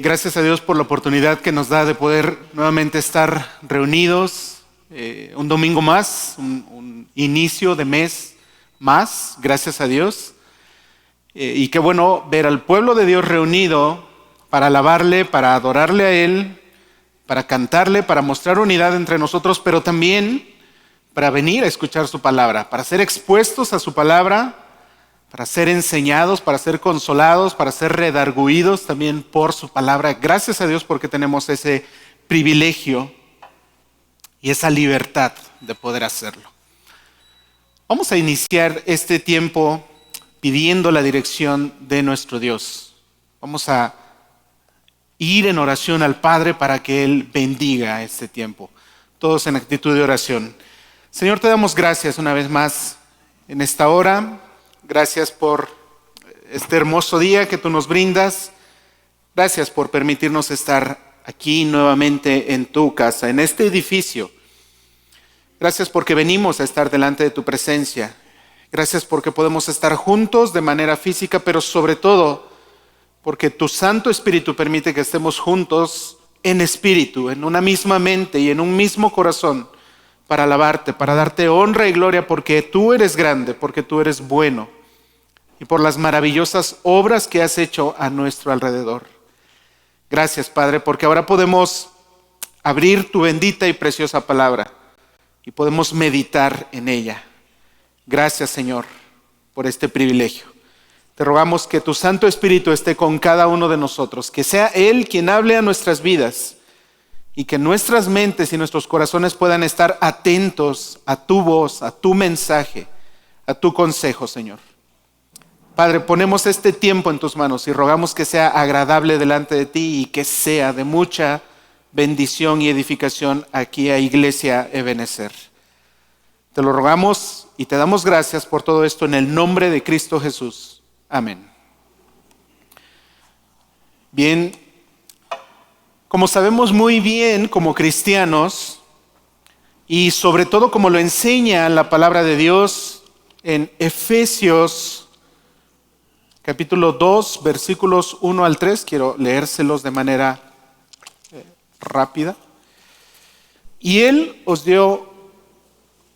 Gracias a Dios por la oportunidad que nos da de poder nuevamente estar reunidos un domingo más, un inicio de mes más, gracias a Dios. Y qué bueno ver al pueblo de Dios reunido para alabarle, para adorarle a Él, para cantarle, para mostrar unidad entre nosotros, pero también para venir a escuchar su palabra, para ser expuestos a su palabra, para ser enseñados, para ser consolados, para ser redarguidos también por su palabra. Gracias a Dios porque tenemos ese privilegio y esa libertad de poder hacerlo. Vamos a iniciar este tiempo pidiendo la dirección de nuestro Dios. Vamos a ir en oración al Padre para que Él bendiga este tiempo. Todos en actitud de oración. Señor, te damos gracias una vez más en esta hora. Gracias por este hermoso día que tú nos brindas. Gracias por permitirnos estar aquí nuevamente en tu casa, en este edificio. Gracias porque venimos a estar delante de tu presencia. Gracias porque podemos estar juntos de manera física, pero sobre todo porque tu Santo Espíritu permite que estemos juntos en espíritu, en una misma mente y en un mismo corazón para alabarte, para darte honra y gloria porque tú eres grande, porque tú eres bueno. Y por las maravillosas obras que has hecho a nuestro alrededor. Gracias, Padre, porque ahora podemos abrir tu bendita y preciosa palabra y podemos meditar en ella. Gracias, Señor, por este privilegio. Te rogamos que tu Santo Espíritu esté con cada uno de nosotros, que sea Él quien hable a nuestras vidas y que nuestras mentes y nuestros corazones puedan estar atentos a tu voz, a tu mensaje, a tu consejo, Señor. Padre, ponemos este tiempo en tus manos y rogamos que sea agradable delante de ti y que sea de mucha bendición y edificación aquí a Iglesia Ebenezer. Te lo rogamos y te damos gracias por todo esto en el nombre de Cristo Jesús. Amén. Bien, como sabemos muy bien como cristianos y sobre todo como lo enseña la palabra de Dios en Efesios capítulo 2, versículos 1 al 3, quiero leérselos de manera rápida. Y Él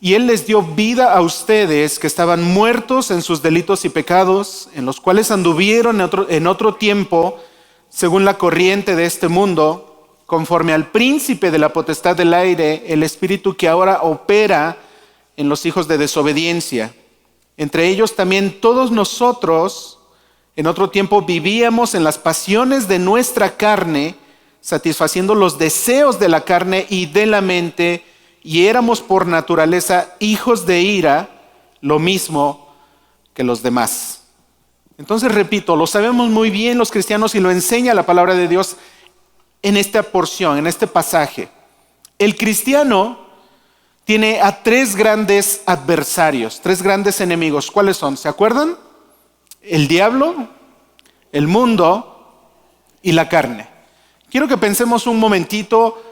les dio vida a ustedes que estaban muertos en sus delitos y pecados, en los cuales anduvieron en otro tiempo, según la corriente de este mundo, conforme al príncipe de la potestad del aire, el espíritu que ahora opera en los hijos de desobediencia. Entre ellos también todos nosotros, en otro tiempo vivíamos en las pasiones de nuestra carne, satisfaciendo los deseos de la carne y de la mente, y éramos por naturaleza hijos de ira, lo mismo que los demás. Entonces, repito, lo sabemos muy bien los cristianos y lo enseña la palabra de Dios en esta porción, en este pasaje. El cristiano tiene a tres grandes adversarios, tres grandes enemigos. ¿Cuáles son? ¿Se acuerdan? El diablo, el mundo y la carne. Quiero que pensemos un momentito,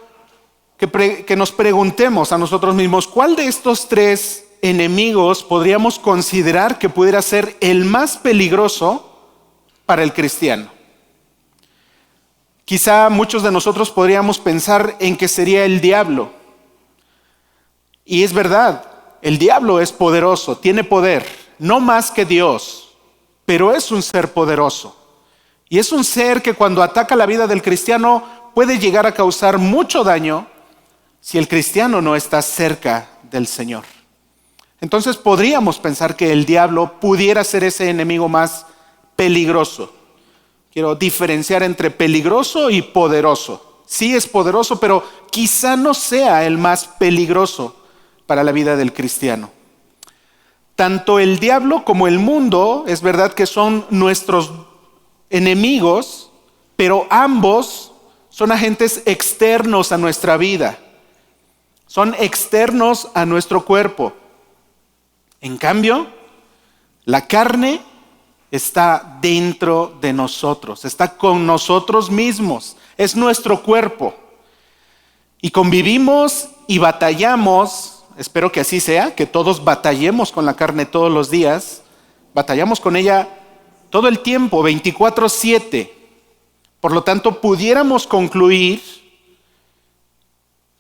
que nos preguntemos a nosotros mismos, ¿cuál de estos tres enemigos podríamos considerar que pudiera ser el más peligroso para el cristiano? Quizá muchos de nosotros podríamos pensar en que sería el diablo. Y es verdad, el diablo es poderoso, tiene poder, no más que Dios. Pero es un ser poderoso. Y es un ser que cuando ataca la vida del cristiano puede llegar a causar mucho daño si el cristiano no está cerca del Señor. Entonces podríamos pensar que el diablo pudiera ser ese enemigo más peligroso. Quiero diferenciar entre peligroso y poderoso. Sí es poderoso, pero quizá no sea el más peligroso para la vida del cristiano. Tanto el diablo como el mundo, es verdad que son nuestros enemigos, pero ambos son agentes externos a nuestra vida, son externos a nuestro cuerpo. En cambio, la carne está dentro de nosotros, está con nosotros mismos, es nuestro cuerpo. Y convivimos y batallamos, espero que así sea, que todos batallemos con la carne todos los días, batallamos con ella todo el tiempo, 24/7. Por lo tanto, pudiéramos concluir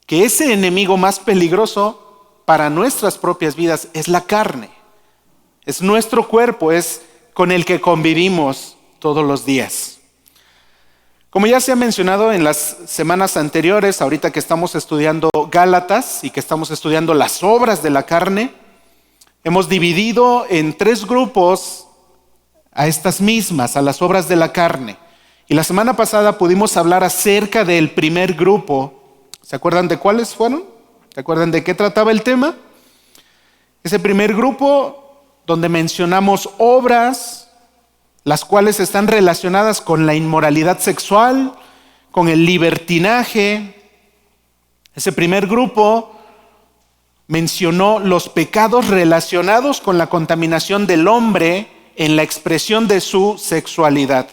que ese enemigo más peligroso para nuestras propias vidas es la carne. Es nuestro cuerpo, es con el que convivimos todos los días. Como ya se ha mencionado en las semanas anteriores, ahorita que estamos estudiando Gálatas y que estamos estudiando las obras de la carne, hemos dividido en 3 grupos a estas mismas, a las obras de la carne. Y la semana pasada pudimos hablar acerca del primer grupo. ¿Se acuerdan de cuáles fueron? ¿Se acuerdan de qué trataba el tema? Ese primer grupo donde mencionamos obras, las cuales están relacionadas con la inmoralidad sexual, con el libertinaje. Ese primer grupo mencionó los pecados relacionados con la contaminación del hombre en la expresión de su sexualidad.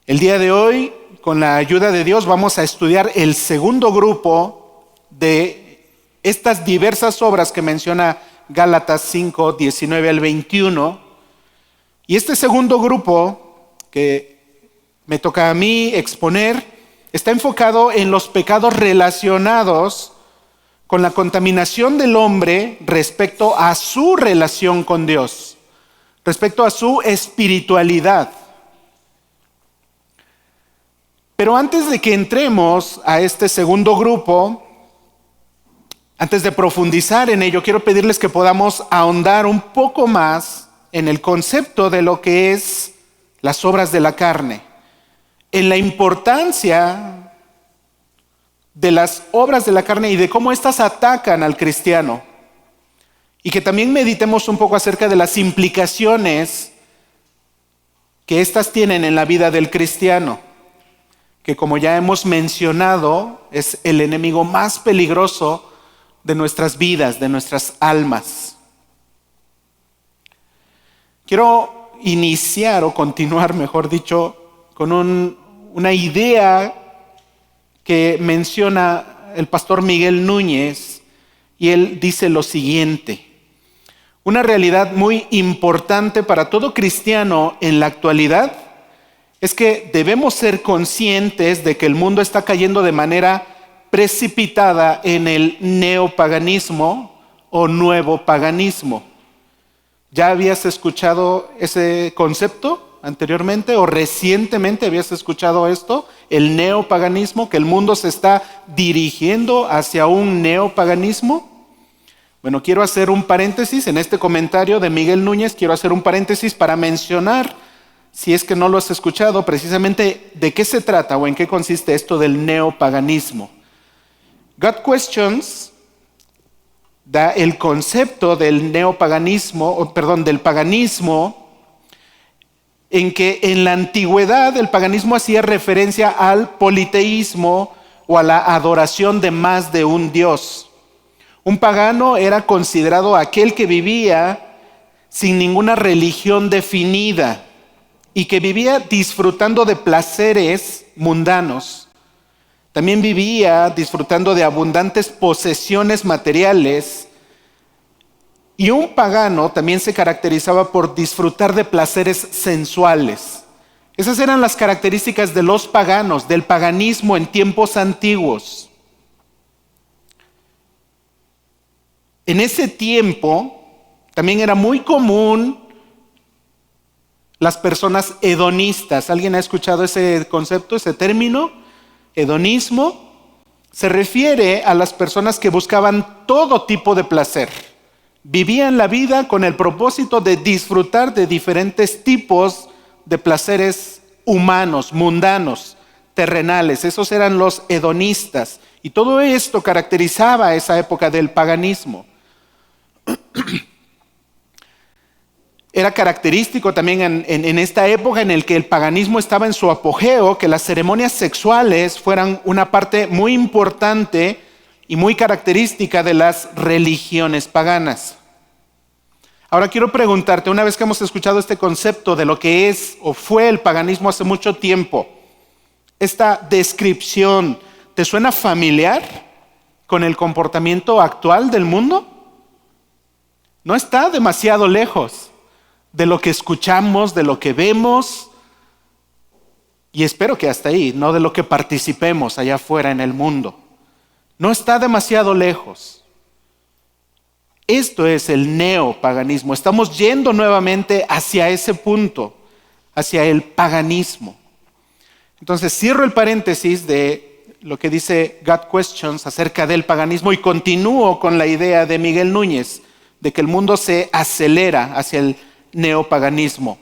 El día de hoy, con la ayuda de Dios, vamos a estudiar el segundo grupo de estas diversas obras que menciona Gálatas 5, 19 al 21. Y este segundo grupo que me toca a mí exponer está enfocado en los pecados relacionados con la contaminación del hombre respecto a su relación con Dios, respecto a su espiritualidad. Pero antes de que entremos a este segundo grupo, antes de profundizar en ello, quiero pedirles que podamos ahondar un poco más en el concepto de lo que es las obras de la carne, en la importancia de las obras de la carne y de cómo éstas atacan al cristiano. Y que también meditemos un poco acerca de las implicaciones que éstas tienen en la vida del cristiano, que como ya hemos mencionado, es el enemigo más peligroso de nuestras vidas, de nuestras almas. Quiero iniciar o continuar, mejor dicho, con una idea que menciona el pastor Miguel Núñez, y él dice lo siguiente: una realidad muy importante para todo cristiano en la actualidad es que debemos ser conscientes de que el mundo está cayendo de manera precipitada en el neopaganismo o nuevo paganismo. ¿Ya habías escuchado ese concepto anteriormente o recientemente habías escuchado esto? El neopaganismo, que el mundo se está dirigiendo hacia un neopaganismo. Bueno, quiero hacer un paréntesis en este comentario de Miguel Núñez, quiero hacer un paréntesis para mencionar, si es que no lo has escuchado, precisamente de qué se trata o en qué consiste esto del neopaganismo. God Questions da el concepto del neopaganismo, del paganismo, en que en la antigüedad el paganismo hacía referencia al politeísmo o a la adoración de más de un dios. Un pagano era considerado aquel que vivía sin ninguna religión definida y que vivía disfrutando de placeres mundanos. También vivía disfrutando de abundantes posesiones materiales, y un pagano también se caracterizaba por disfrutar de placeres sensuales. Esas eran las características de los paganos, del paganismo en tiempos antiguos. En ese tiempo también era muy común las personas hedonistas. ¿Alguien ha escuchado ese concepto, ese término? Hedonismo se refiere a las personas que buscaban todo tipo de placer. Vivían la vida con el propósito de disfrutar de diferentes tipos de placeres humanos, mundanos, terrenales. Esos eran los hedonistas. Y todo esto caracterizaba esa época del paganismo. Era característico también en esta época en el que el paganismo estaba en su apogeo, que las ceremonias sexuales fueran una parte muy importante y muy característica de las religiones paganas. Ahora quiero preguntarte, una vez que hemos escuchado este concepto de lo que es o fue el paganismo hace mucho tiempo, esta descripción, ¿te suena familiar con el comportamiento actual del mundo? No está demasiado lejos de lo que escuchamos, de lo que vemos, y espero que hasta ahí, no de lo que participemos allá afuera en el mundo. No está demasiado lejos. Esto es el neopaganismo. Estamos yendo nuevamente hacia ese punto, hacia el paganismo. Entonces cierro el paréntesis de lo que dice God Questions acerca del paganismo y continúo con la idea de Miguel Núñez de que el mundo se acelera hacia el neopaganismo.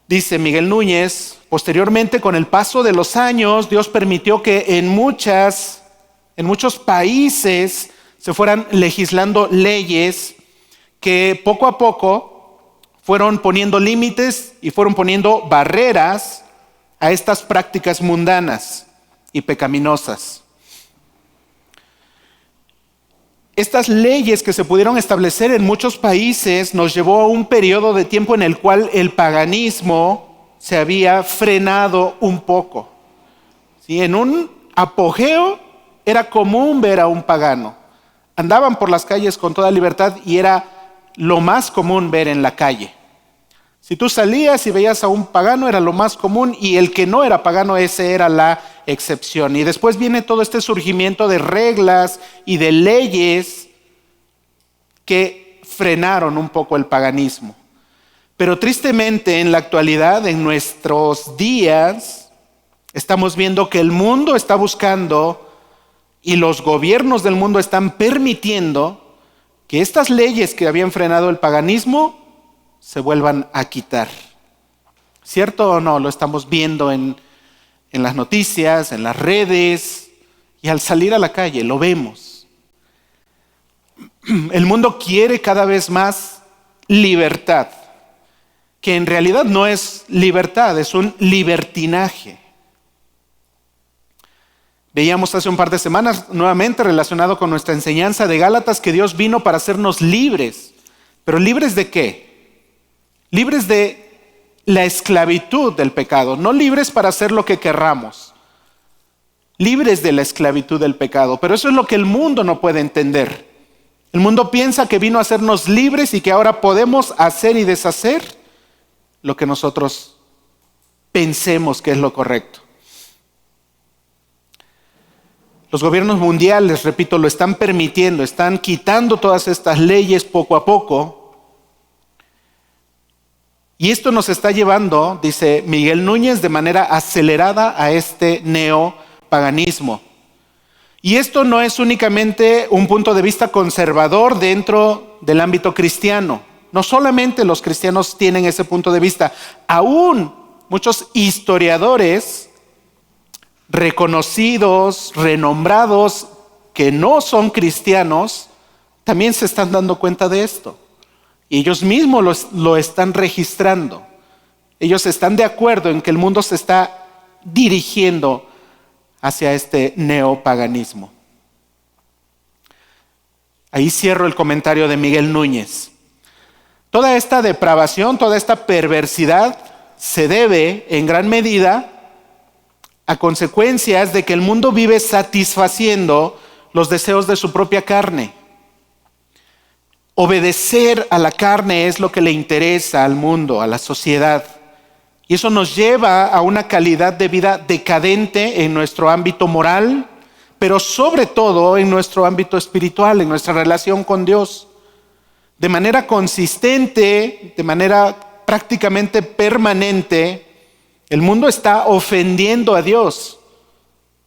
Dice Miguel Núñez, posteriormente con el paso de los años, Dios permitió que en muchos países se fueran legislando leyes que poco a poco fueron poniendo límites y fueron poniendo barreras a estas prácticas mundanas y pecaminosas. Estas leyes que se pudieron establecer en muchos países nos llevó a un periodo de tiempo en el cual el paganismo se había frenado un poco. ¿Sí? En un apogeo era común ver a un pagano. Andaban por las calles con toda libertad y era lo más común ver en la calle. Si tú salías y veías a un pagano era lo más común y el que no era pagano ese era la excepción. Y después viene todo este surgimiento de reglas y de leyes que frenaron un poco el paganismo. Pero tristemente en la actualidad, en nuestros días, estamos viendo que el mundo está buscando y los gobiernos del mundo están permitiendo que estas leyes que habían frenado el paganismo se vuelvan a quitar. ¿Cierto o no? Lo estamos viendo en las noticias, en las redes, y al salir a la calle lo vemos. El mundo quiere cada vez más libertad, que en realidad no es libertad, es un libertinaje. Veíamos hace un par de semanas, nuevamente relacionado con nuestra enseñanza de Gálatas, que Dios vino para hacernos libres. ¿Pero libres de qué? Libres de la esclavitud del pecado, no libres para hacer lo que querramos. Libres de la esclavitud del pecado, pero eso es lo que el mundo no puede entender. El mundo piensa que vino a hacernos libres y que ahora podemos hacer y deshacer lo que nosotros pensemos que es lo correcto. Los gobiernos mundiales, repito, lo están permitiendo, están quitando todas estas leyes poco a poco. Y esto nos está llevando, dice Miguel Núñez, de manera acelerada a este neopaganismo. Y esto no es únicamente un punto de vista conservador dentro del ámbito cristiano. No solamente los cristianos tienen ese punto de vista, aún muchos historiadores reconocidos, renombrados, que no son cristianos, también se están dando cuenta de esto. Y ellos mismos lo están registrando. Ellos están de acuerdo en que el mundo se está dirigiendo hacia este neopaganismo. Ahí cierro el comentario de Miguel Núñez. Toda esta depravación, toda esta perversidad se debe en gran medida a consecuencias de que el mundo vive satisfaciendo los deseos de su propia carne. Obedecer a la carne es lo que le interesa al mundo, a la sociedad. Y eso nos lleva a una calidad de vida decadente en nuestro ámbito moral, pero sobre todo en nuestro ámbito espiritual, en nuestra relación con Dios. De manera consistente, de manera prácticamente permanente, el mundo está ofendiendo a Dios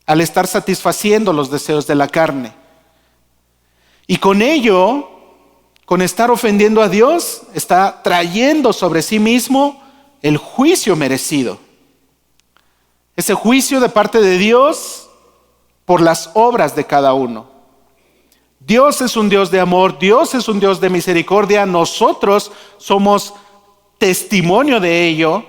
al estar satisfaciendo los deseos de la carne. Y con ello, con estar ofendiendo a Dios, está trayendo sobre sí mismo el juicio merecido. Ese juicio de parte de Dios por las obras de cada uno. Dios es un Dios de amor, Dios es un Dios de misericordia, nosotros somos testimonio de ello.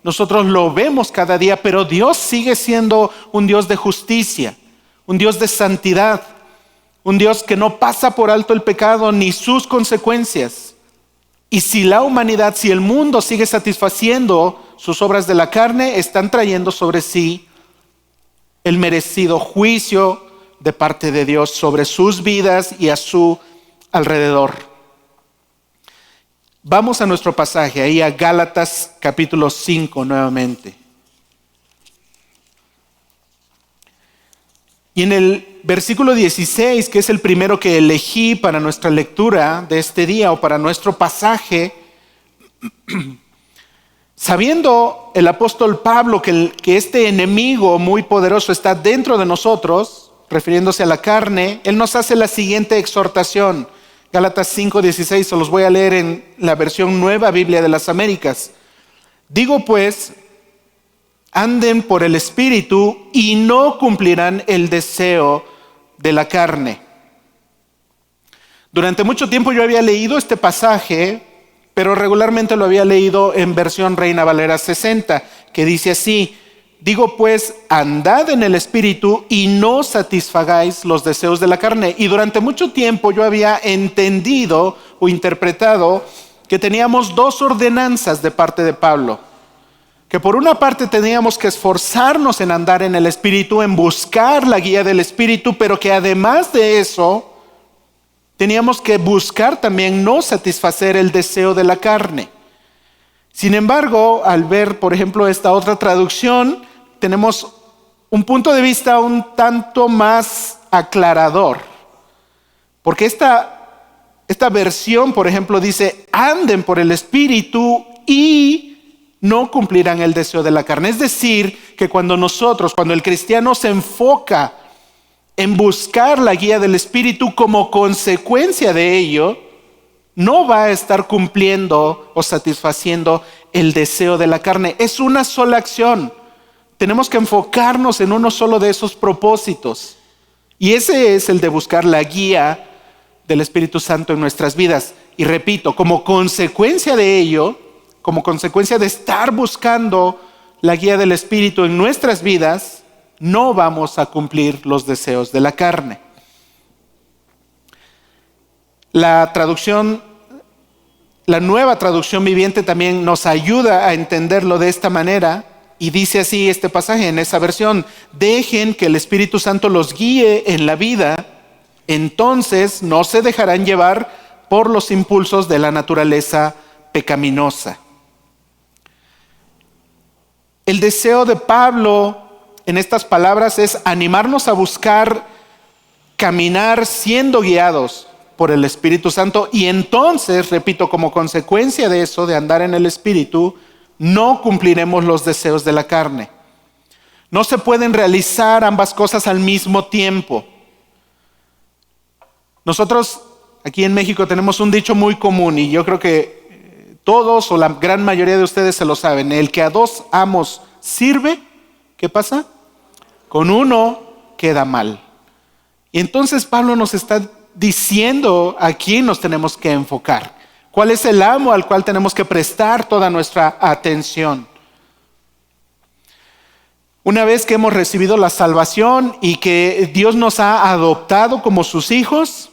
Nosotros lo vemos cada día, pero Dios sigue siendo un Dios de justicia, un Dios de santidad, un Dios que no pasa por alto el pecado ni sus consecuencias. Y si la humanidad, si el mundo sigue satisfaciendo sus obras de la carne, están trayendo sobre sí el merecido juicio de parte de Dios sobre sus vidas y a su alrededor. Vamos a nuestro pasaje, ahí a Gálatas capítulo 5 nuevamente. Y en el versículo 16, que es el primero que elegí para nuestra lectura de este día o para nuestro pasaje, sabiendo el apóstol Pablo que este enemigo muy poderoso está dentro de nosotros, refiriéndose a la carne, él nos hace la siguiente exhortación. Gálatas 5:16, se los voy a leer en la versión Nueva Biblia de las Américas. Digo pues, anden por el Espíritu y no cumplirán el deseo de la carne. Durante mucho tiempo yo había leído este pasaje, pero regularmente lo había leído en versión Reina Valera 60, que dice así: digo pues, andad en el Espíritu y no satisfagáis los deseos de la carne. Y durante mucho tiempo yo había entendido o interpretado que teníamos dos ordenanzas de parte de Pablo. Que por una parte teníamos que esforzarnos en andar en el Espíritu, en buscar la guía del Espíritu, pero que además de eso, teníamos que buscar también no satisfacer el deseo de la carne. Sin embargo, al ver, por ejemplo, esta otra traducción, tenemos un punto de vista un tanto más aclarador. Porque esta versión, por ejemplo, dice, anden por el Espíritu y no cumplirán el deseo de la carne. Es decir, que cuando el cristiano se enfoca en buscar la guía del Espíritu, como consecuencia de ello, no va a estar cumpliendo o satisfaciendo el deseo de la carne. Es una sola acción. Tenemos que enfocarnos en uno solo de esos propósitos. Y ese es el de buscar la guía del Espíritu Santo en nuestras vidas. Y repito, como consecuencia de ello, como consecuencia de estar buscando la guía del Espíritu en nuestras vidas, no vamos a cumplir los deseos de la carne. La Nueva Traducción Viviente también nos ayuda a entenderlo de esta manera y dice así este pasaje en esa versión: dejen que el Espíritu Santo los guíe en la vida, entonces no se dejarán llevar por los impulsos de la naturaleza pecaminosa. El deseo de Pablo en estas palabras es animarnos a buscar caminar siendo guiados por el Espíritu Santo, y entonces, repito, como consecuencia de eso, de andar en el Espíritu, no cumpliremos los deseos de la carne. No se pueden realizar ambas cosas al mismo tiempo. Nosotros aquí en México tenemos un dicho muy común, y yo creo que todos o la gran mayoría de ustedes se lo saben: el que a dos amos sirve, ¿qué pasa? Con uno queda mal. Y entonces Pablo nos está diciendo a quién nos tenemos que enfocar. ¿Cuál es el amo al cual tenemos que prestar toda nuestra atención? Una vez que hemos recibido la salvación y que Dios nos ha adoptado como sus hijos,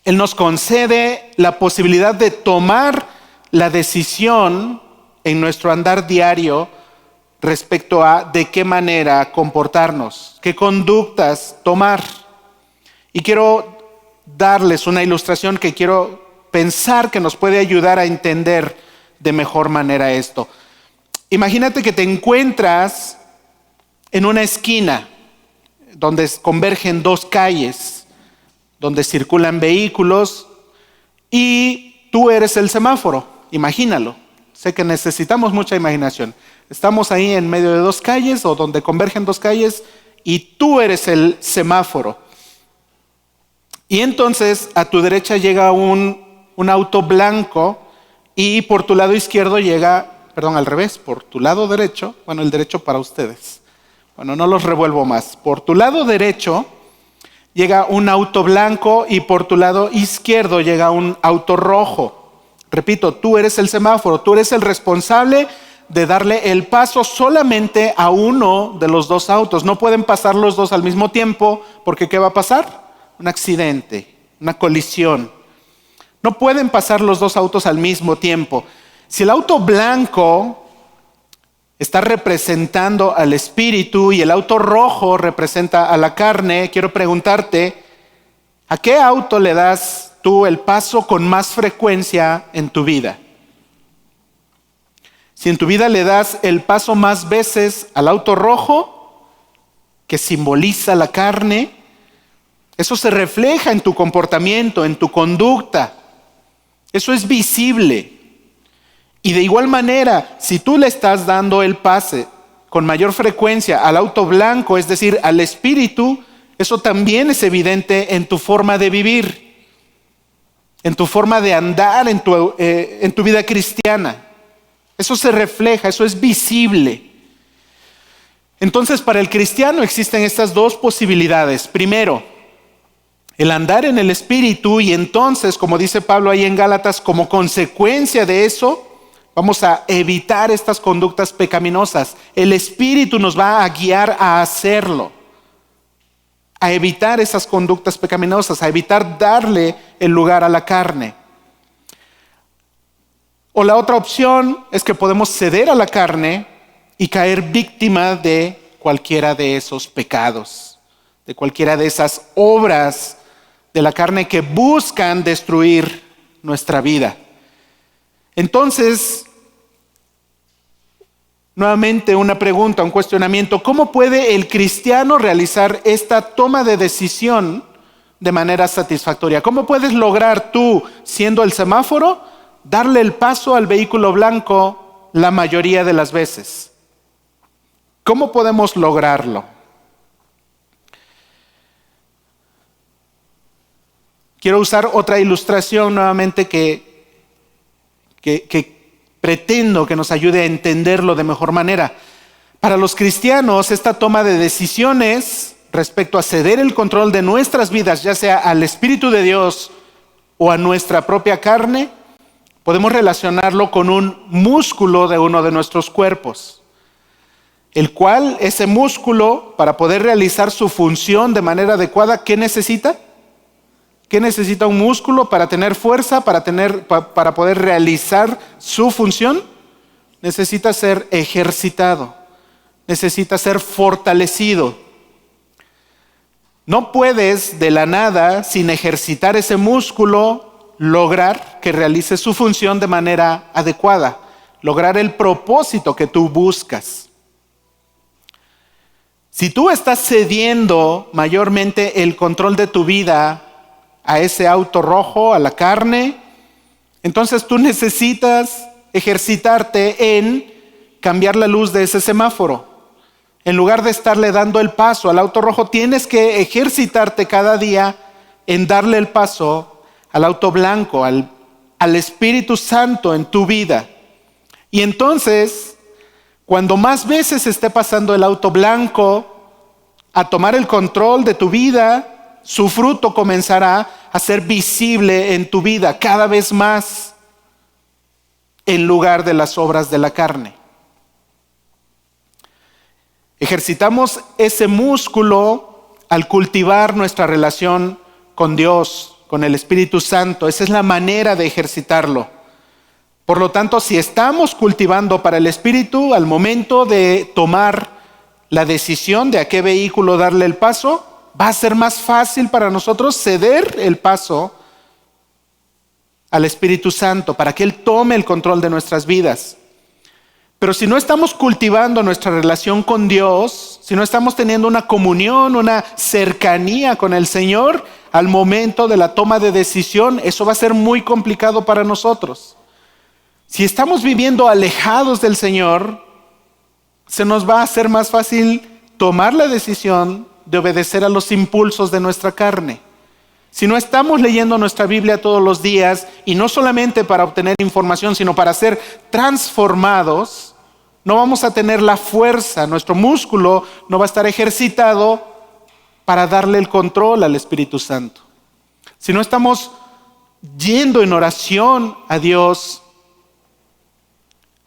Él nos concede la posibilidad de tomar la decisión en nuestro andar diario respecto a de qué manera comportarnos, qué conductas tomar. Y quiero darles una ilustración que quiero pensar que nos puede ayudar a entender de mejor manera esto. Imagínate que te encuentras en una esquina donde convergen dos calles, donde circulan vehículos y tú eres el semáforo. Imagínalo. Sé que necesitamos mucha imaginación. Estamos ahí en medio de dos calles o donde convergen dos calles y tú eres el semáforo. Y entonces a tu derecha llega un auto blanco y por tu lado izquierdo al revés, por tu lado derecho, el derecho para ustedes. No los revuelvo más. Por tu lado derecho llega un auto blanco y por tu lado izquierdo llega un auto rojo. Repito, tú eres el semáforo, tú eres el responsable de darle el paso solamente a uno de los dos autos. No pueden pasar los dos al mismo tiempo, porque ¿qué va a pasar? Un accidente, una colisión. No pueden pasar los dos autos al mismo tiempo. Si el auto blanco está representando al espíritu y el auto rojo representa a la carne, quiero preguntarte, ¿a qué auto le das tú el paso con más frecuencia en tu vida? Si en tu vida le das el paso más veces al auto rojo, que simboliza la carne, eso se refleja en tu comportamiento, en tu conducta. Eso es visible. Y de igual manera, si tú le estás dando el pase con mayor frecuencia al auto blanco, es decir, al espíritu, eso también es evidente en tu forma de vivir, en tu forma de andar, en tu vida cristiana. Eso se refleja, eso es visible. Entonces, para el cristiano existen estas dos posibilidades. Primero, el andar en el Espíritu, y entonces, como dice Pablo ahí en Gálatas, como consecuencia de eso, vamos a evitar estas conductas pecaminosas. El Espíritu nos va a guiar a hacerlo, a evitar esas conductas pecaminosas, a evitar darle el lugar a la carne. O la otra opción es que podemos ceder a la carne y caer víctima de cualquiera de esos pecados, de cualquiera de esas obras de la carne que buscan destruir nuestra vida. Entonces, nuevamente una pregunta, un cuestionamiento: ¿cómo puede el cristiano realizar esta toma de decisión de manera satisfactoria? ¿Cómo puedes lograr tú, siendo el semáforo, darle el paso al vehículo blanco la mayoría de las veces? ¿Cómo podemos lograrlo? Quiero usar otra ilustración nuevamente que pretendo que nos ayude a entenderlo de mejor manera. Para los cristianos, esta toma de decisiones respecto a ceder el control de nuestras vidas, ya sea al Espíritu de Dios o a nuestra propia carne, podemos relacionarlo con un músculo de uno de nuestros cuerpos, el cual, ese músculo, para poder realizar su función de manera adecuada, ¿qué necesita? ¿Qué necesita un músculo para tener fuerza, para poder realizar su función? Necesita ser ejercitado, necesita ser fortalecido. No puedes de la nada, sin ejercitar ese músculo, lograr que realice su función de manera adecuada, lograr el propósito que tú buscas. Si tú estás cediendo mayormente el control de tu vida a ese auto rojo, a la carne, entonces tú necesitas ejercitarte en cambiar la luz de ese semáforo. En lugar de estarle dando el paso al auto rojo, tienes que ejercitarte cada día en darle el paso al auto blanco, al Espíritu Santo en tu vida. Y entonces, cuando más veces esté pasando el auto blanco a tomar el control de tu vida, su fruto comenzará a ser visible en tu vida cada vez más, en lugar de las obras de la carne. Ejercitamos ese músculo al cultivar nuestra relación con Dios, con el Espíritu Santo. Esa es la manera de ejercitarlo. Por lo tanto, si estamos cultivando para el Espíritu, al momento de tomar la decisión de a qué vehículo darle el paso, va a ser más fácil para nosotros ceder el paso al Espíritu Santo para que Él tome el control de nuestras vidas. Pero si no estamos cultivando nuestra relación con Dios, si no estamos teniendo una comunión, una cercanía con el Señor, al momento de la toma de decisión, eso va a ser muy complicado para nosotros. Si estamos viviendo alejados del Señor, se nos va a hacer más fácil tomar la decisión de obedecer a los impulsos de nuestra carne. Si no estamos leyendo nuestra Biblia todos los días, y no solamente para obtener información, sino para ser transformados, no vamos a tener la fuerza, nuestro músculo no va a estar ejercitado para darle el control al Espíritu Santo. Si no estamos yendo en oración a Dios,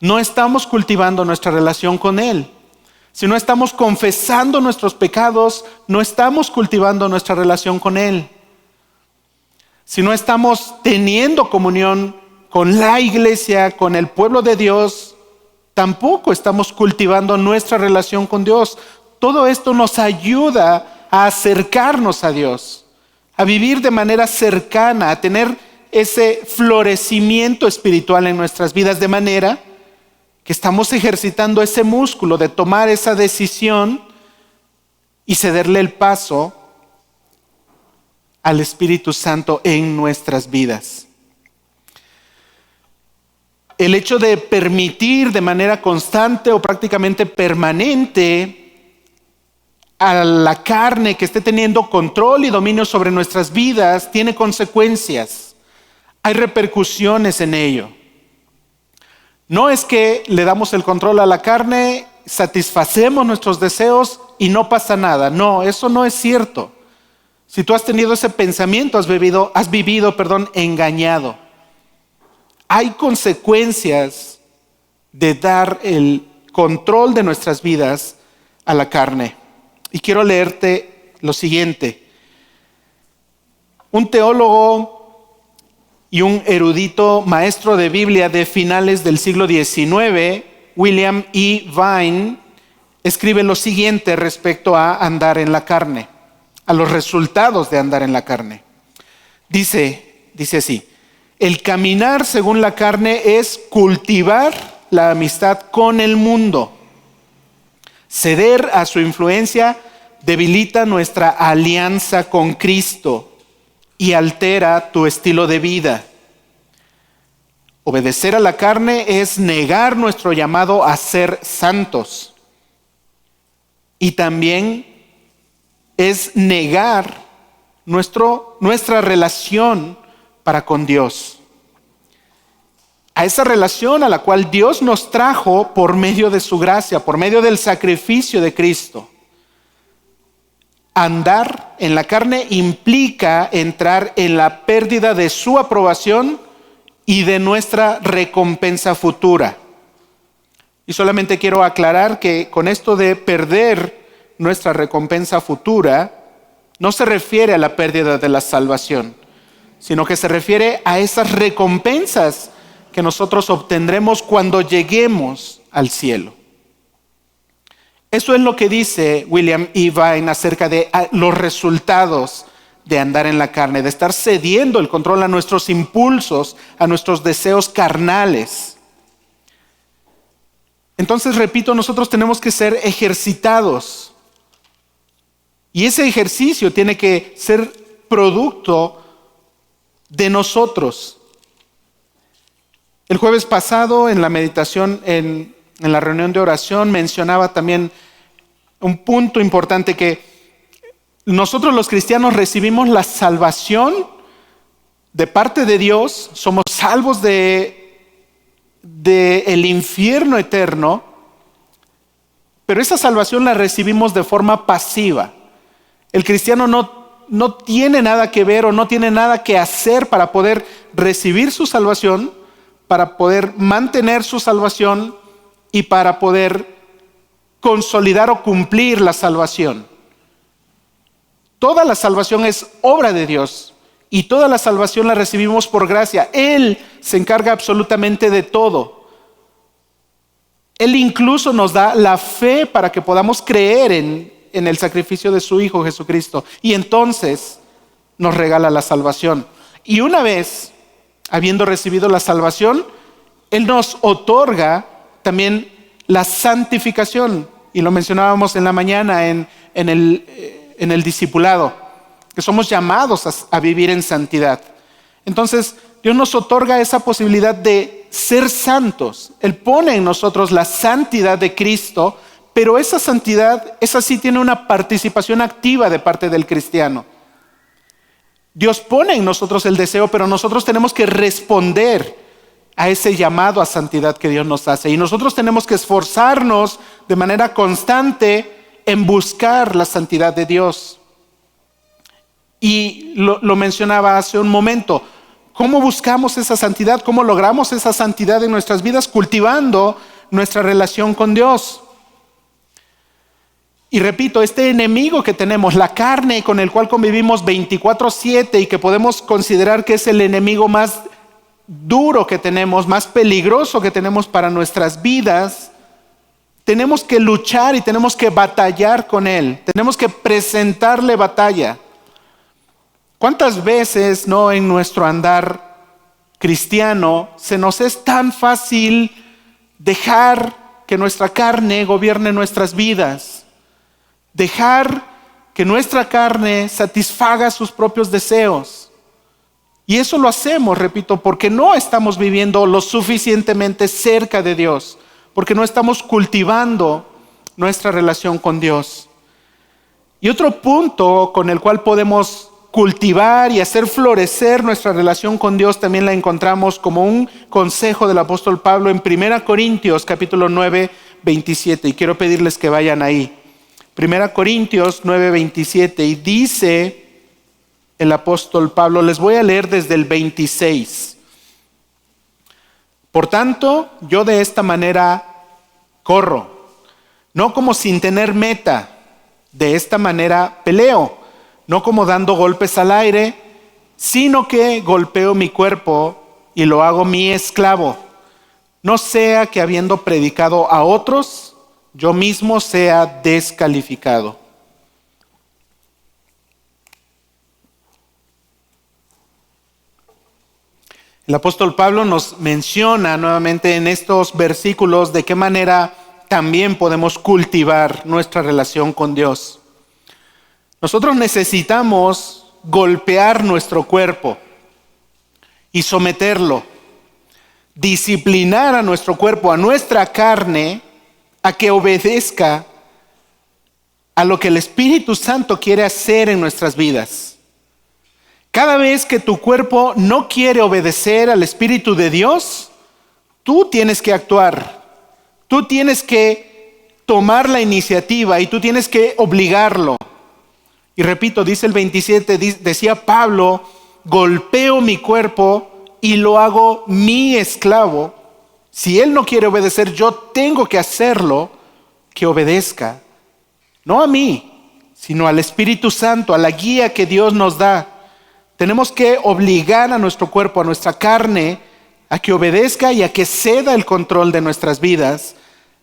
no estamos cultivando nuestra relación con Él. Si no estamos confesando nuestros pecados, no estamos cultivando nuestra relación con Él. Si no estamos teniendo comunión con la iglesia, con el pueblo de Dios, tampoco estamos cultivando nuestra relación con Dios. Todo esto nos ayuda a acercarnos a Dios, a vivir de manera cercana, a tener ese florecimiento espiritual en nuestras vidas, de manera que estamos ejercitando ese músculo de tomar esa decisión y cederle el paso al Espíritu Santo en nuestras vidas. El hecho de permitir de manera constante o prácticamente permanente a la carne que esté teniendo control y dominio sobre nuestras vidas tiene consecuencias. Hay repercusiones en ello. No es que le damos el control a la carne, satisfacemos nuestros deseos y no pasa nada. No, eso no es cierto. Si tú has tenido ese pensamiento, has vivido, engañado. Hay consecuencias de dar el control de nuestras vidas a la carne. Y quiero leerte lo siguiente. Un teólogo y un erudito maestro de Biblia de finales del siglo XIX, William E. Vine, escribe lo siguiente respecto a andar en la carne, a los resultados de andar en la carne. Dice así: el caminar según la carne es cultivar la amistad con el mundo. Ceder a su influencia debilita nuestra alianza con Cristo y altera tu estilo de vida. Obedecer a la carne es negar nuestro llamado a ser santos. Y también es negar nuestra relación para con Dios. A esa relación a la cual Dios nos trajo por medio de su gracia, por medio del sacrificio de Cristo. Andar en la carne implica entrar en la pérdida de su aprobación y de nuestra recompensa futura. Y solamente quiero aclarar que con esto de perder nuestra recompensa futura, no se refiere a la pérdida de la salvación, sino que se refiere a esas recompensas que nosotros obtendremos cuando lleguemos al cielo. Eso es lo que dice William E. Vine acerca de los resultados de andar en la carne, de estar cediendo el control a nuestros impulsos, a nuestros deseos carnales. Entonces, repito, nosotros tenemos que ser ejercitados. Y ese ejercicio tiene que ser producto de nosotros. El jueves pasado, en la meditación, en la reunión de oración, mencionaba también un punto importante, que nosotros los cristianos recibimos la salvación de parte de Dios, somos salvos de el infierno eterno, pero esa salvación la recibimos de forma pasiva. El cristiano no tiene nada que ver o no tiene nada que hacer para poder recibir su salvación, para poder mantener su salvación y para poder consolidar o cumplir la salvación. Toda la salvación es obra de Dios y toda la salvación la recibimos por gracia. Él se encarga absolutamente de todo. Él incluso nos da la fe para que podamos creer en el sacrificio de su Hijo Jesucristo. Y entonces nos regala la salvación. Y una vez, habiendo recibido la salvación, Él nos otorga también la santificación. Y lo mencionábamos en la mañana en el discipulado, que somos llamados a vivir en santidad. Entonces, Dios nos otorga esa posibilidad de ser santos. Él pone en nosotros la santidad de Cristo, pero esa santidad, esa sí tiene una participación activa de parte del cristiano. Dios pone en nosotros el deseo, pero nosotros tenemos que responder a ese llamado a santidad que Dios nos hace. Y nosotros tenemos que esforzarnos de manera constante en buscar la santidad de Dios. Y lo mencionaba hace un momento, ¿Cómo buscamos esa santidad? ¿Cómo logramos esa santidad en nuestras vidas? Cultivando nuestra relación con Dios. Y repito, este enemigo que tenemos, la carne con el cual convivimos 24/7 y que podemos considerar que es el enemigo más duro que tenemos, más peligroso que tenemos para nuestras vidas, tenemos que luchar y tenemos que batallar con él. Tenemos que presentarle batalla. ¿Cuántas veces no en nuestro andar cristiano se nos es tan fácil dejar que nuestra carne gobierne nuestras vidas? Dejar que nuestra carne satisfaga sus propios deseos. Y eso lo hacemos, repito, porque no estamos viviendo lo suficientemente cerca de Dios, porque no estamos cultivando nuestra relación con Dios. Y otro punto con el cual podemos cultivar y hacer florecer nuestra relación con Dios también la encontramos como un consejo del apóstol Pablo en 1 Corintios capítulo 9, 27. Y quiero pedirles que vayan ahí. 1 Corintios 9, 27. Y dice el apóstol Pablo, les voy a leer desde el 26. Por tanto, yo de esta manera corro, no como sin tener meta, de esta manera peleo, no como dando golpes al aire, sino que golpeo mi cuerpo y lo hago mi esclavo. No sea que habiendo predicado a otros, yo mismo sea descalificado. El apóstol Pablo nos menciona nuevamente en estos versículos de qué manera también podemos cultivar nuestra relación con Dios. Nosotros necesitamos golpear nuestro cuerpo y someterlo, disciplinar a nuestro cuerpo, a nuestra carne, a que obedezca a lo que el Espíritu Santo quiere hacer en nuestras vidas. Cada vez que tu cuerpo no quiere obedecer al Espíritu de Dios, tú tienes que actuar, tú tienes que tomar la iniciativa y tú tienes que obligarlo. Y repito, dice el 27, decía Pablo, golpeo mi cuerpo y lo hago mi esclavo. Si él no quiere obedecer, yo tengo que hacerlo, que obedezca. No a mí, sino al Espíritu Santo, a la guía que Dios nos da. Tenemos que obligar a nuestro cuerpo, a nuestra carne, a que obedezca y a que ceda el control de nuestras vidas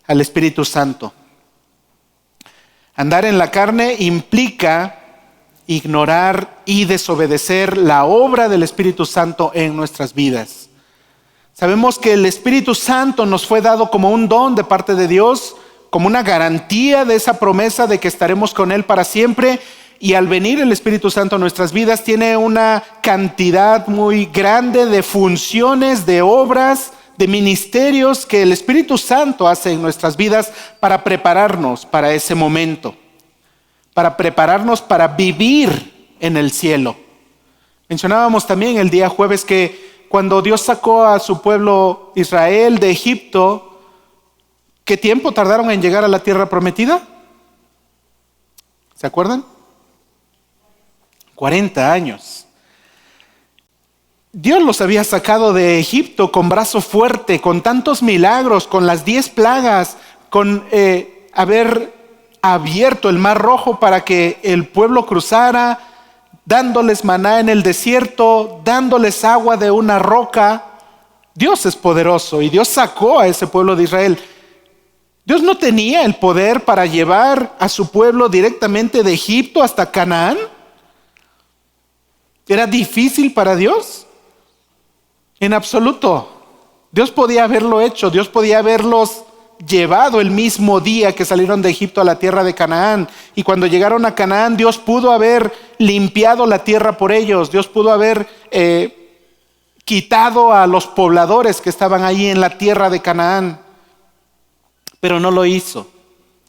al Espíritu Santo. Andar en la carne implica ignorar y desobedecer la obra del Espíritu Santo en nuestras vidas. Sabemos que el Espíritu Santo nos fue dado como un don de parte de Dios, como una garantía de esa promesa de que estaremos con Él para siempre. Y al venir el Espíritu Santo a nuestras vidas tiene una cantidad muy grande de funciones, de obras, de ministerios que el Espíritu Santo hace en nuestras vidas para prepararnos para ese momento, para prepararnos para vivir en el cielo. Mencionábamos también el día jueves que cuando Dios sacó a su pueblo Israel de Egipto, ¿qué tiempo tardaron en llegar a la tierra prometida? ¿Se acuerdan? 40 años. Dios los había sacado de Egipto con brazo fuerte, con tantos milagros, con las 10 plagas, con haber abierto el mar rojo para que el pueblo cruzara, dándoles maná en el desierto, dándoles agua de una roca. Dios es poderoso y Dios sacó a ese pueblo de Israel. Dios no tenía el poder para llevar a su pueblo directamente de Egipto hasta Canaán. ¿Era difícil para Dios? En absoluto. Dios podía haberlo hecho, Dios podía haberlos llevado el mismo día que salieron de Egipto a la tierra de Canaán. Y cuando llegaron a Canaán, Dios pudo haber limpiado la tierra por ellos. Dios pudo haber quitado a los pobladores que estaban ahí en la tierra de Canaán. Pero no lo hizo.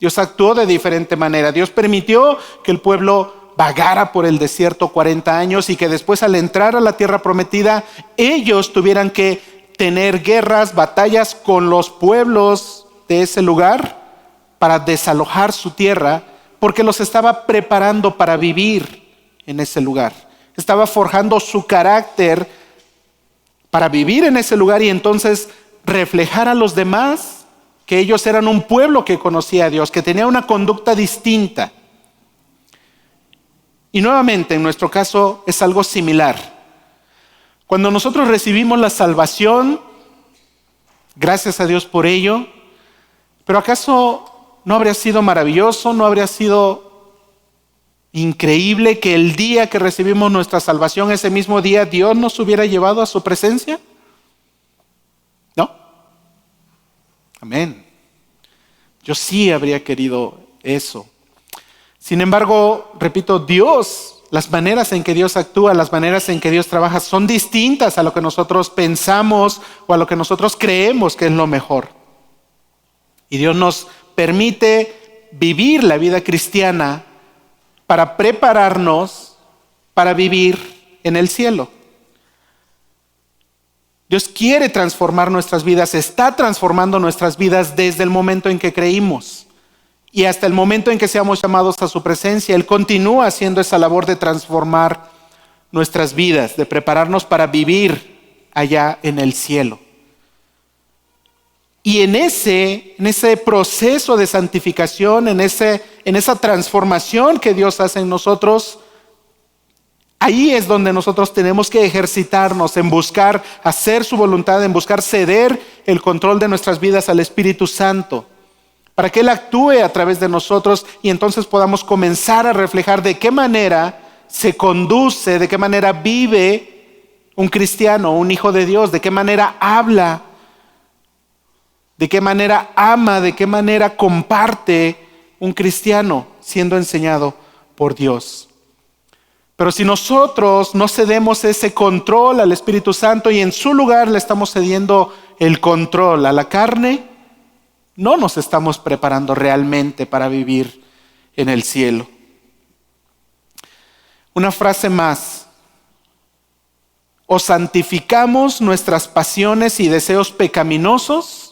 Dios actuó de diferente manera. Dios permitió que el pueblo vagara por el desierto 40 años y que después al entrar a la tierra prometida, ellos tuvieran que tener guerras, batallas con los pueblos de ese lugar para desalojar su tierra, porque los estaba preparando para vivir en ese lugar. Estaba forjando su carácter para vivir en ese lugar y entonces reflejar a los demás que ellos eran un pueblo que conocía a Dios, que tenía una conducta distinta. Y nuevamente, en nuestro caso, es algo similar. Cuando nosotros recibimos la salvación, gracias a Dios por ello, pero ¿acaso no habría sido maravilloso, no habría sido increíble que el día que recibimos nuestra salvación, ese mismo día, Dios nos hubiera llevado a su presencia? ¿No? Amén. Yo sí habría querido eso. Sin embargo, repito, Dios, las maneras en que Dios actúa, las maneras en que Dios trabaja son distintas a lo que nosotros pensamos o a lo que nosotros creemos que es lo mejor. Y Dios nos permite vivir la vida cristiana para prepararnos para vivir en el cielo. Dios quiere transformar nuestras vidas, está transformando nuestras vidas desde el momento en que creímos y hasta el momento en que seamos llamados a su presencia. Él continúa haciendo esa labor de transformar nuestras vidas, de prepararnos para vivir allá en el cielo. Y en ese proceso de santificación, en esa transformación que Dios hace en nosotros, ahí es donde nosotros tenemos que ejercitarnos en buscar hacer su voluntad, en buscar ceder el control de nuestras vidas al Espíritu Santo, para que Él actúe a través de nosotros y entonces podamos comenzar a reflejar de qué manera se conduce, de qué manera vive un cristiano, un hijo de Dios, de qué manera habla, de qué manera ama, de qué manera comparte un cristiano siendo enseñado por Dios. Pero si nosotros no cedemos ese control al Espíritu Santo y en su lugar le estamos cediendo el control a la carne, no nos estamos preparando realmente para vivir en el cielo. Una frase más. O santificamos nuestras pasiones y deseos pecaminosos,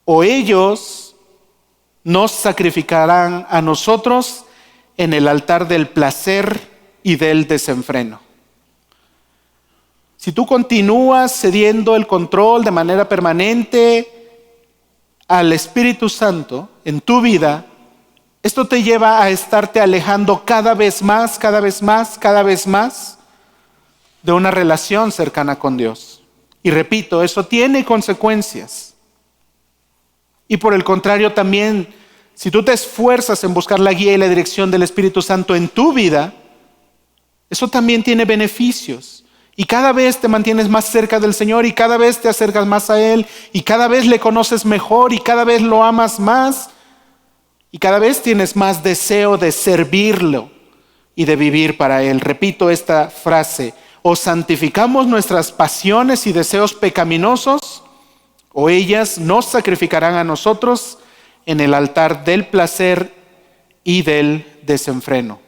o ellos nos sacrificarán a nosotros en el altar del placer y del desenfreno. Si tú continúas cediendo el control de manera permanente al Espíritu Santo en tu vida, esto te lleva a estarte alejando cada vez más de una relación cercana con Dios. Y repito, eso tiene consecuencias. Y por el contrario también, si tú te esfuerzas en buscar la guía y la dirección del Espíritu Santo en tu vida, eso también tiene beneficios. Y cada vez te mantienes más cerca del Señor y cada vez te acercas más a Él y cada vez le conoces mejor y cada vez lo amas más y cada vez tienes más deseo de servirlo y de vivir para Él. Repito esta frase: o santificamos nuestras pasiones y deseos pecaminosos, o ellas nos sacrificarán a nosotros en el altar del placer y del desenfreno.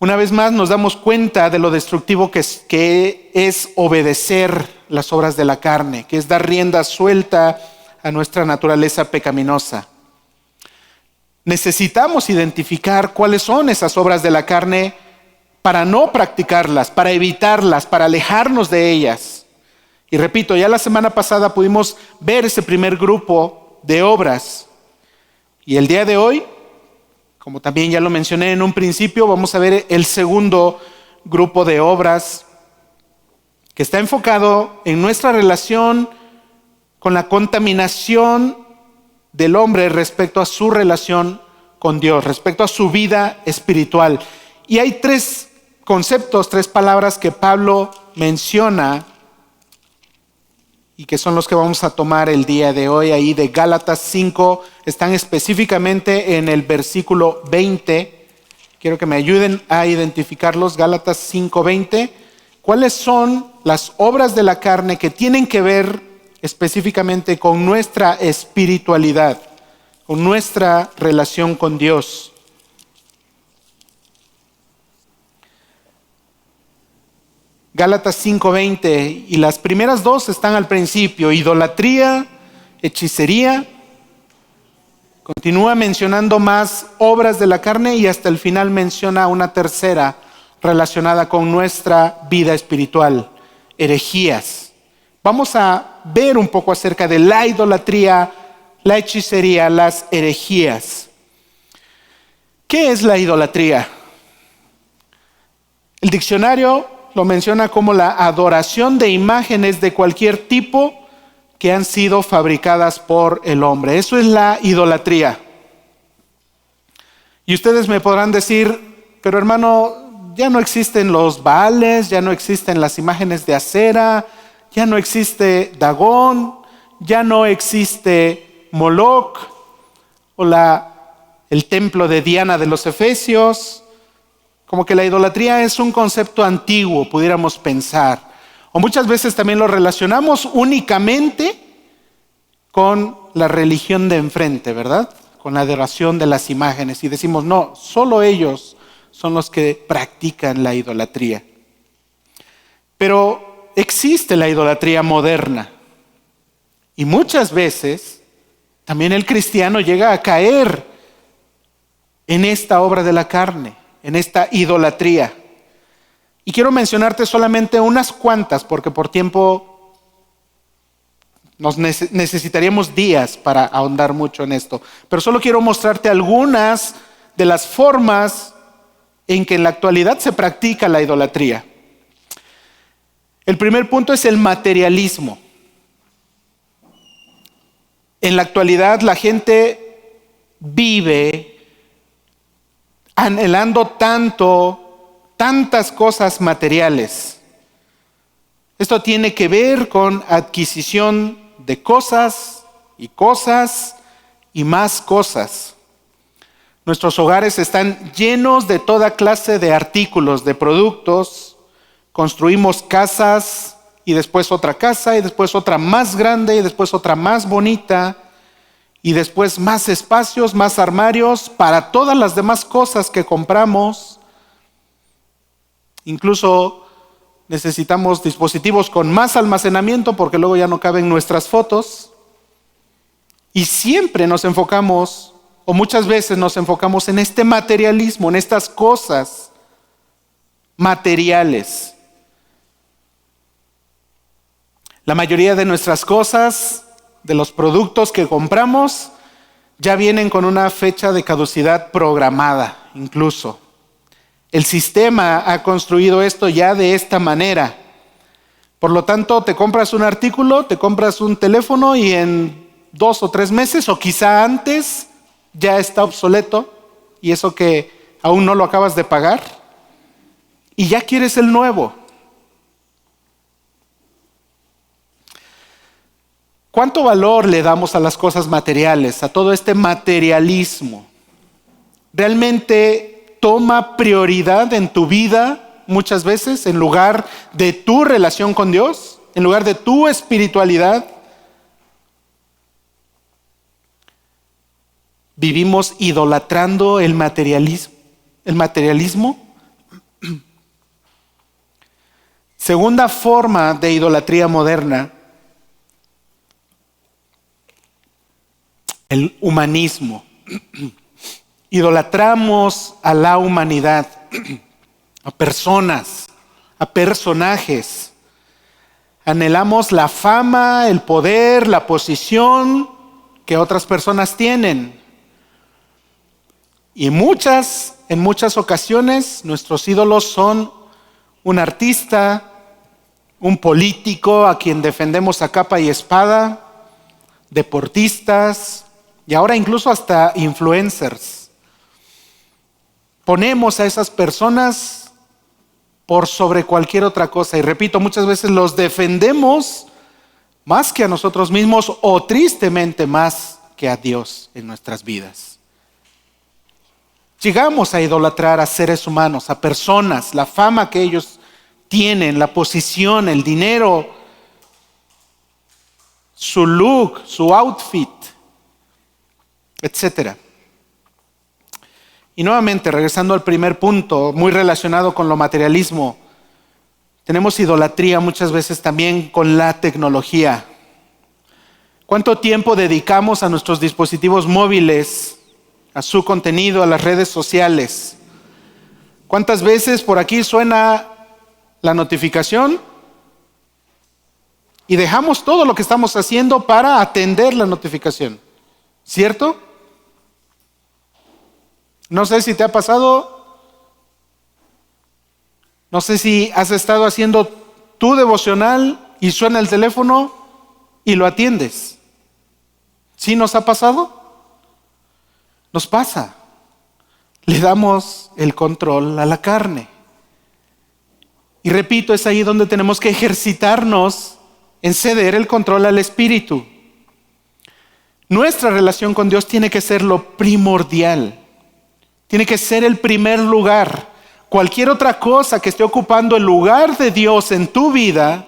Una vez más nos damos cuenta de lo destructivo que es obedecer las obras de la carne, que es dar rienda suelta a nuestra naturaleza pecaminosa. Necesitamos identificar cuáles son esas obras de la carne para no practicarlas, para evitarlas, para alejarnos de ellas. Y repito, ya la semana pasada pudimos ver ese primer grupo de obras. Y el día de hoy, como también ya lo mencioné en un principio, vamos a ver el segundo grupo de obras que está enfocado en nuestra relación con la contaminación del hombre respecto a su relación con Dios, respecto a su vida espiritual. Y hay tres conceptos, tres palabras que Pablo menciona y que son los que vamos a tomar el día de hoy, ahí de Gálatas 5, están específicamente en el versículo 20. Quiero que me ayuden a identificarlos. Gálatas 5:20. ¿Cuáles son las obras de la carne que tienen que ver específicamente con nuestra espiritualidad, con nuestra relación con Dios? Gálatas 5:20, y las primeras dos están al principio: idolatría, hechicería. Continúa mencionando más obras de la carne y hasta el final menciona una tercera relacionada con nuestra vida espiritual. herejías. Vamos a ver un poco acerca de la idolatría, la hechicería, las herejías. ¿Qué es la idolatría? El diccionario lo menciona como la adoración de imágenes de cualquier tipo que han sido fabricadas por el hombre. Eso es la idolatría. Y ustedes me podrán decir, pero hermano, ya no existen los Baales, ya no existen las imágenes de acera, ya no existe Dagón, ya no existe Moloch o el templo de Diana de los Efesios. Como que la idolatría es un concepto antiguo, pudiéramos pensar. O muchas veces también lo relacionamos únicamente con la religión de enfrente, ¿verdad? Con la adoración de las imágenes. Y decimos, no, solo ellos son los que practican la idolatría. Pero existe la idolatría moderna. Y muchas veces también el cristiano llega a caer en esta obra de la carne, en esta idolatría. Y quiero mencionarte solamente unas cuantas, porque por tiempo necesitaríamos días para ahondar mucho en esto. Pero solo quiero mostrarte algunas de las formas en que en la actualidad se practica la idolatría. El primer punto es el materialismo. En la actualidad la gente vive anhelando tantas cosas materiales. Esto tiene que ver con adquisición de cosas y más cosas. Nuestros hogares están llenos de toda clase de artículos, de productos. Construimos casas y después otra casa y después otra más grande y después otra más bonita. Y después más espacios, más armarios para todas las demás cosas que compramos. Incluso necesitamos dispositivos con más almacenamiento porque luego ya no caben nuestras fotos. Y siempre nos enfocamos, o muchas veces nos enfocamos en este materialismo, en estas cosas materiales. La mayoría de nuestras cosas, de los productos que compramos, ya vienen con una fecha de caducidad programada, incluso. El sistema ha construido esto ya de esta manera. Por lo tanto, te compras un artículo, te compras un teléfono y en 2 o 3 meses, o quizá antes, ya está obsoleto, y eso que aún no lo acabas de pagar, y ya quieres el nuevo. ¿Cuánto valor le damos a las cosas materiales, a todo este materialismo? ¿Realmente toma prioridad en tu vida muchas veces en lugar de tu relación con Dios, en lugar de tu espiritualidad? ¿Vivimos idolatrando el materialismo? Segunda forma de idolatría moderna, el humanismo. Idolatramos a la humanidad, a personas, a personajes. Anhelamos la fama, el poder, la posición que otras personas tienen. Y en muchas ocasiones nuestros ídolos son un artista, un político a quien defendemos a capa y espada, deportistas y ahora incluso hasta influencers. Ponemos a esas personas por sobre cualquier otra cosa. Y repito, muchas veces los defendemos más que a nosotros mismos o tristemente más que a Dios en nuestras vidas. Llegamos a idolatrar a seres humanos, a personas, la fama que ellos tienen, la posición, el dinero, su look, su outfit, etc. Y nuevamente, regresando al primer punto, muy relacionado con lo materialismo, tenemos idolatría muchas veces también con la tecnología. ¿Cuánto tiempo dedicamos a nuestros dispositivos móviles, a su contenido, a las redes sociales? ¿Cuántas veces por aquí suena la notificación y dejamos todo lo que estamos haciendo para atender la notificación. ¿Cierto? No sé si te ha pasado, no sé si has estado haciendo tu devocional y suena el teléfono y lo atiendes. ¿Sí nos ha pasado? Nos pasa. Le damos el control a la carne. Y repito, es ahí donde tenemos que ejercitarnos en ceder el control al Espíritu. Nuestra relación con Dios tiene que ser lo primordial. Tiene que ser el primer lugar. Cualquier otra cosa que esté ocupando el lugar de Dios en tu vida,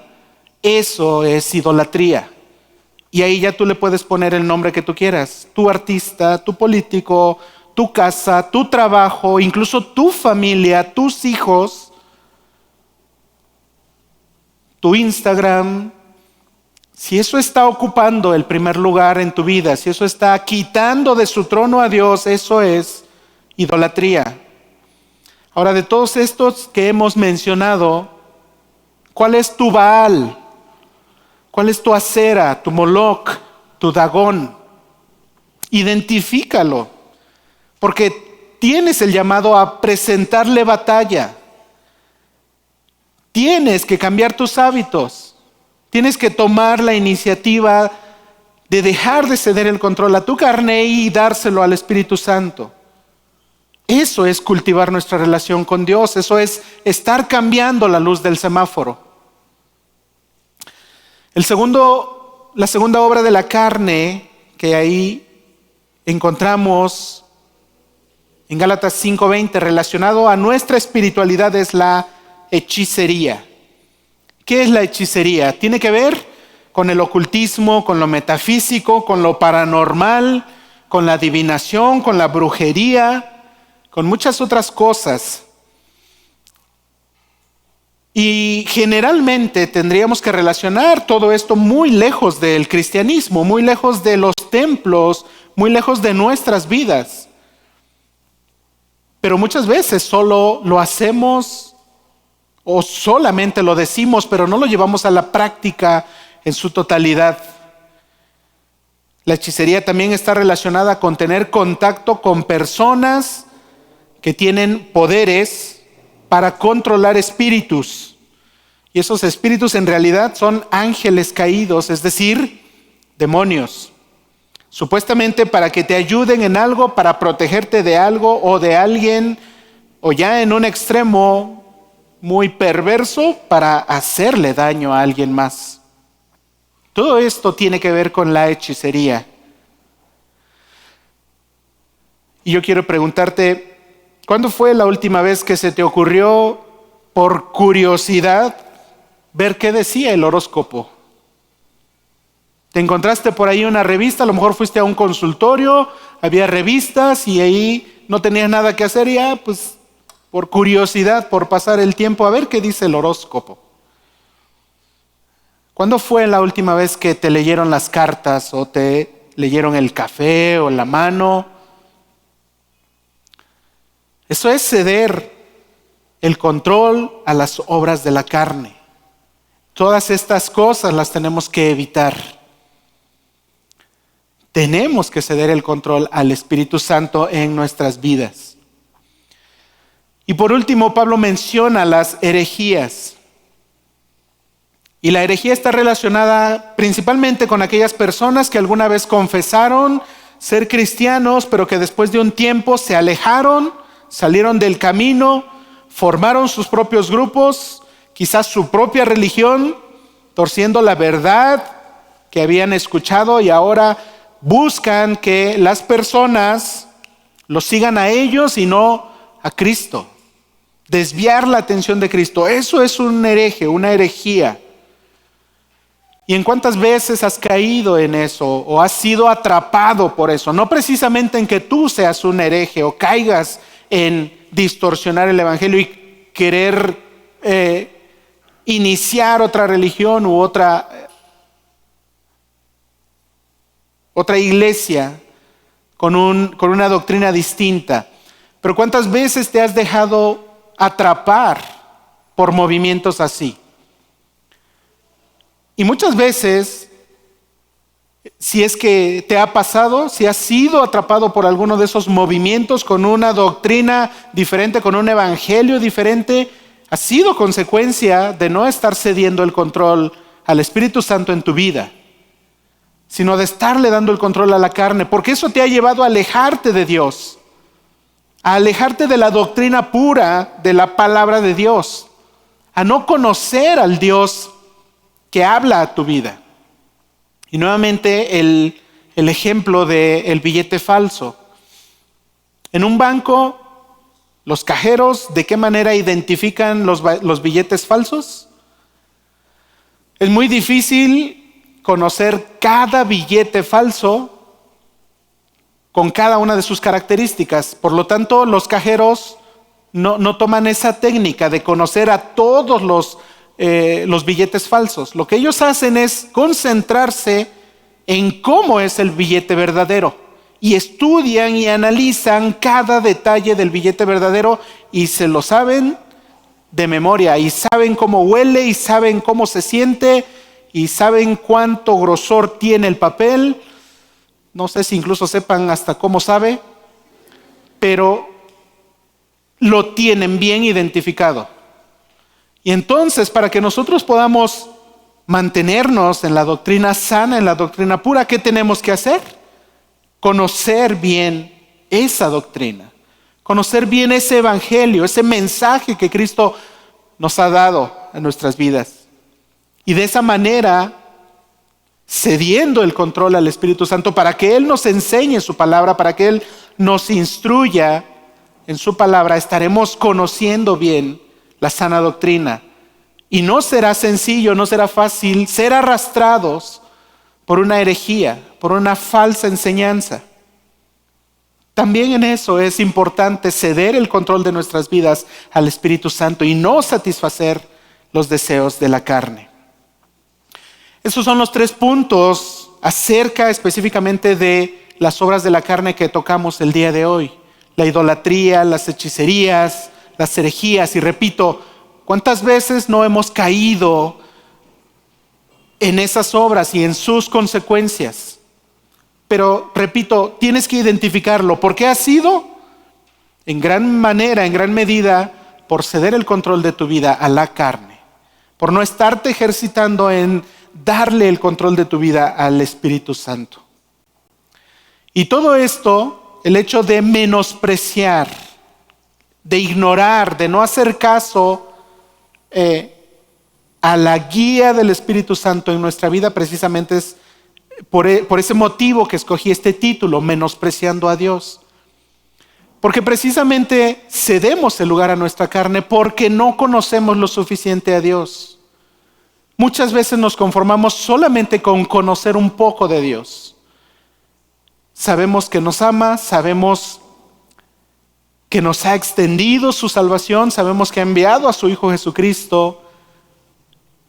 eso es idolatría. Y ahí ya tú le puedes poner el nombre que tú quieras. Tu artista, tu político, tu casa, tu trabajo, incluso tu familia, tus hijos, tu Instagram. Si eso está ocupando el primer lugar en tu vida, si eso está quitando de su trono a Dios, eso es idolatría. Ahora, de todos estos que hemos mencionado, ¿cuál es tu Baal? ¿Cuál es tu Acera, tu Moloc, tu Dagón? Identifícalo, porque tienes el llamado a presentarle batalla. Tienes que cambiar tus hábitos. Tienes que tomar la iniciativa de dejar de ceder el control a tu carne y dárselo al Espíritu Santo. Eso es cultivar nuestra relación con Dios. Eso es estar cambiando la luz del semáforo. La segunda obra de la carne que ahí encontramos en Gálatas 5:20 relacionado a nuestra espiritualidad es la hechicería. ¿Qué es la hechicería? Tiene que ver con el ocultismo, con lo metafísico, con lo paranormal, con la adivinación, con la brujería, con muchas otras cosas. Y generalmente tendríamos que relacionar todo esto muy lejos del cristianismo, muy lejos de los templos, muy lejos de nuestras vidas. Pero muchas veces solo lo hacemos o solamente lo decimos, pero no lo llevamos a la práctica en su totalidad. La hechicería también está relacionada con tener contacto con personas que tienen poderes para controlar espíritus. Y esos espíritus en realidad son ángeles caídos, es decir, demonios. Supuestamente para que te ayuden en algo, para protegerte de algo o de alguien, o ya en un extremo muy perverso, para hacerle daño a alguien más. Todo esto tiene que ver con la hechicería. Y yo quiero preguntarte, ¿cuándo fue la última vez que se te ocurrió, por curiosidad, ver qué decía el horóscopo? Te encontraste por ahí una revista, a lo mejor fuiste a un consultorio, había revistas y ahí no tenías nada que hacer y pues por curiosidad, por pasar el tiempo, a ver qué dice el horóscopo. ¿Cuándo fue la última vez que te leyeron las cartas o te leyeron el café o la mano? Eso es ceder el control a las obras de la carne. Todas estas cosas las tenemos que evitar. Tenemos que ceder el control al Espíritu Santo en nuestras vidas. Y por último, Pablo menciona las herejías. Y la herejía está relacionada principalmente con aquellas personas que alguna vez confesaron ser cristianos, pero que después de un tiempo se alejaron, salieron del camino, formaron sus propios grupos, quizás su propia religión, torciendo la verdad que habían escuchado y ahora buscan que las personas los sigan a ellos y no a Cristo. Desviar la atención de Cristo. Eso es un hereje, una herejía. ¿Y en cuántas veces has caído en eso o has sido atrapado por eso? No precisamente en que tú seas un hereje o caigas en distorsionar el evangelio y querer iniciar otra religión u otra iglesia con una doctrina distinta. Pero ¿cuántas veces te has dejado atrapar por movimientos así? Y muchas veces, si es que te ha pasado, si has sido atrapado por alguno de esos movimientos con una doctrina diferente, con un evangelio diferente, ha sido consecuencia de no estar cediendo el control al Espíritu Santo en tu vida, sino de estarle dando el control a la carne, porque eso te ha llevado a alejarte de Dios, a alejarte de la doctrina pura de la palabra de Dios, a no conocer al Dios que habla a tu vida. Y nuevamente el ejemplo del billete falso. En un banco, los cajeros, ¿de qué manera identifican los billetes falsos? Es muy difícil conocer cada billete falso con cada una de sus características. Por lo tanto, los cajeros no toman esa técnica de conocer a todos los billetes falsos. Lo que ellos hacen es concentrarse en cómo es el billete verdadero y estudian y analizan cada detalle del billete verdadero y se lo saben de memoria y saben cómo huele y saben cómo se siente y saben cuánto grosor tiene el papel. No sé si incluso sepan hasta cómo sabe, pero lo tienen bien identificado. Y entonces, para que nosotros podamos mantenernos en la doctrina sana, en la doctrina pura, ¿qué tenemos que hacer? Conocer bien esa doctrina, conocer bien ese evangelio, ese mensaje que Cristo nos ha dado en nuestras vidas. Y de esa manera, cediendo el control al Espíritu Santo para que Él nos enseñe su palabra, para que Él nos instruya en su palabra, estaremos conociendo bien la sana doctrina. Y no será sencillo, no será fácil ser arrastrados por una herejía, por una falsa enseñanza. También en eso es importante ceder el control de nuestras vidas al Espíritu Santo y no satisfacer los deseos de la carne. Esos son los 3 puntos acerca específicamente de las obras de la carne que tocamos el día de hoy. La idolatría, las hechicerías, las herejías. Y repito, ¿cuántas veces no hemos caído en esas obras y en sus consecuencias? Pero repito, tienes que identificarlo. ¿Por qué ha sido? En gran manera, en gran medida, por ceder el control de tu vida a la carne. Por no estarte ejercitando en darle el control de tu vida al Espíritu Santo. Y todo esto, el hecho de menospreciar, de ignorar, de no hacer caso a la guía del Espíritu Santo en nuestra vida, precisamente es por ese motivo que escogí este título, menospreciando a Dios. Porque precisamente cedemos el lugar a nuestra carne porque no conocemos lo suficiente a Dios. Muchas veces nos conformamos solamente con conocer un poco de Dios. Sabemos que nos ama, sabemos que nos ha extendido su salvación, sabemos que ha enviado a su Hijo Jesucristo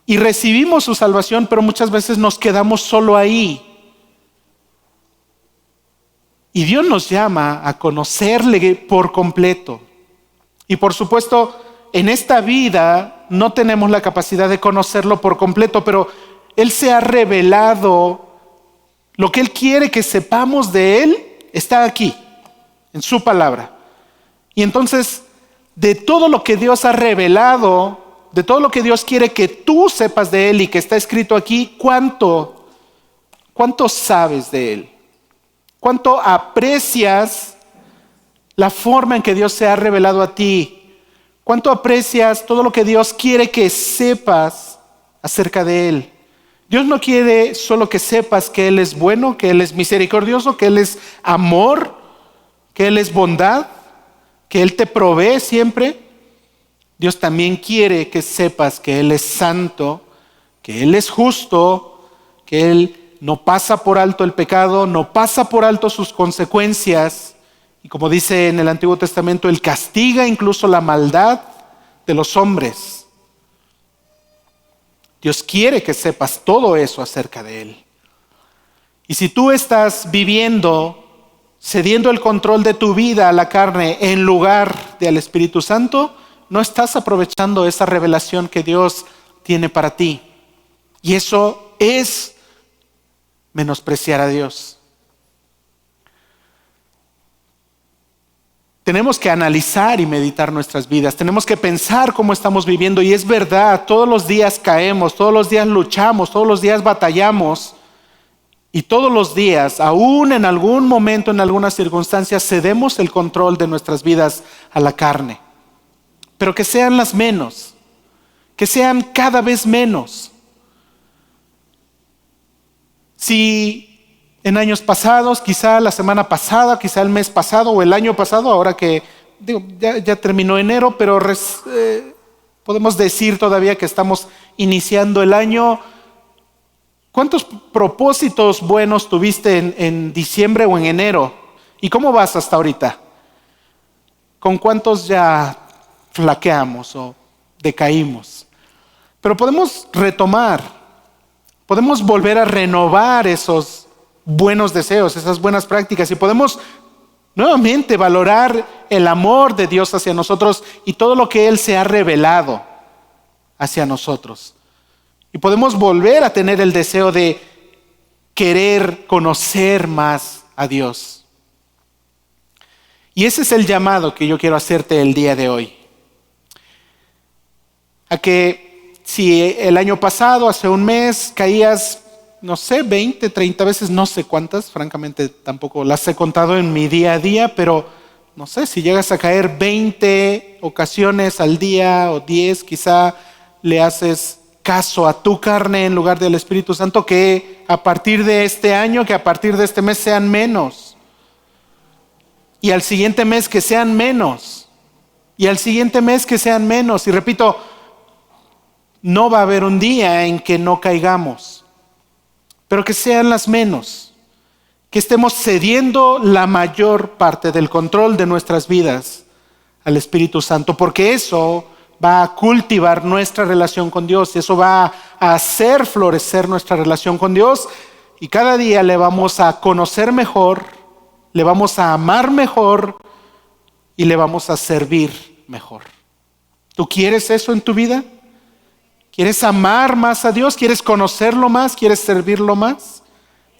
y recibimos su salvación, pero muchas veces nos quedamos solo ahí. Y Dios nos llama a conocerle por completo. Y por supuesto, en esta vida no tenemos la capacidad de conocerlo por completo, pero Él se ha revelado. Lo que Él quiere que sepamos de Él está aquí, en su palabra. Y entonces, de todo lo que Dios ha revelado, de todo lo que Dios quiere que tú sepas de Él y que está escrito aquí, ¿cuánto sabes de Él? ¿Cuánto aprecias la forma en que Dios se ha revelado a ti? ¿Cuánto aprecias todo lo que Dios quiere que sepas acerca de Él? Dios no quiere solo que sepas que Él es bueno, que Él es misericordioso, que Él es amor, que Él es bondad, que Él te provee siempre. Dios también quiere que sepas que Él es santo, que Él es justo, que Él no pasa por alto el pecado, no pasa por alto sus consecuencias. Y como dice en el Antiguo Testamento, Él castiga incluso la maldad de los hombres. Dios quiere que sepas todo eso acerca de Él. Y si tú estás viviendo, cediendo el control de tu vida a la carne en lugar del Espíritu Santo, no estás aprovechando esa revelación que Dios tiene para ti. Y eso es menospreciar a Dios. Tenemos que analizar y meditar nuestras vidas. Tenemos que pensar cómo estamos viviendo. Y es verdad, todos los días caemos, todos los días luchamos, todos los días batallamos. Y todos los días, aún en algún momento, en algunas circunstancias, cedemos el control de nuestras vidas a la carne. Pero que sean las menos, que sean cada vez menos. Si en años pasados, quizá la semana pasada, quizá el mes pasado o el año pasado, ahora que ya terminó enero, pero podemos decir todavía que estamos iniciando el año. ¿Cuántos propósitos buenos tuviste en diciembre o en enero? ¿Y cómo vas hasta ahorita? ¿Con cuántos ya flaqueamos o decaímos? Pero podemos retomar, podemos volver a renovar esos buenos deseos, esas buenas prácticas, y podemos nuevamente valorar el amor de Dios hacia nosotros y todo lo que Él se ha revelado hacia nosotros. Y podemos volver a tener el deseo de querer conocer más a Dios. Y ese es el llamado que yo quiero hacerte el día de hoy. A que si el año pasado, hace un mes, caías, no sé, 20, 30 veces, no sé cuántas, francamente tampoco las he contado en mi día a día, pero no sé, si llegas a caer 20 ocasiones al día o 10, quizá le haces caso a tu carne en lugar del Espíritu Santo, que a partir de este año, que a partir de este mes sean menos. Y al siguiente mes que sean menos. Y al siguiente mes que sean menos. Y repito, no va a haber un día en que no caigamos, pero que sean las menos. Que estemos cediendo la mayor parte del control de nuestras vidas al Espíritu Santo, porque eso va a cultivar nuestra relación con Dios, y eso va a hacer florecer nuestra relación con Dios, y cada día le vamos a conocer mejor, le vamos a amar mejor y le vamos a servir mejor. ¿Tú quieres eso en tu vida? ¿Quieres amar más a Dios? ¿Quieres conocerlo más? ¿Quieres servirlo más?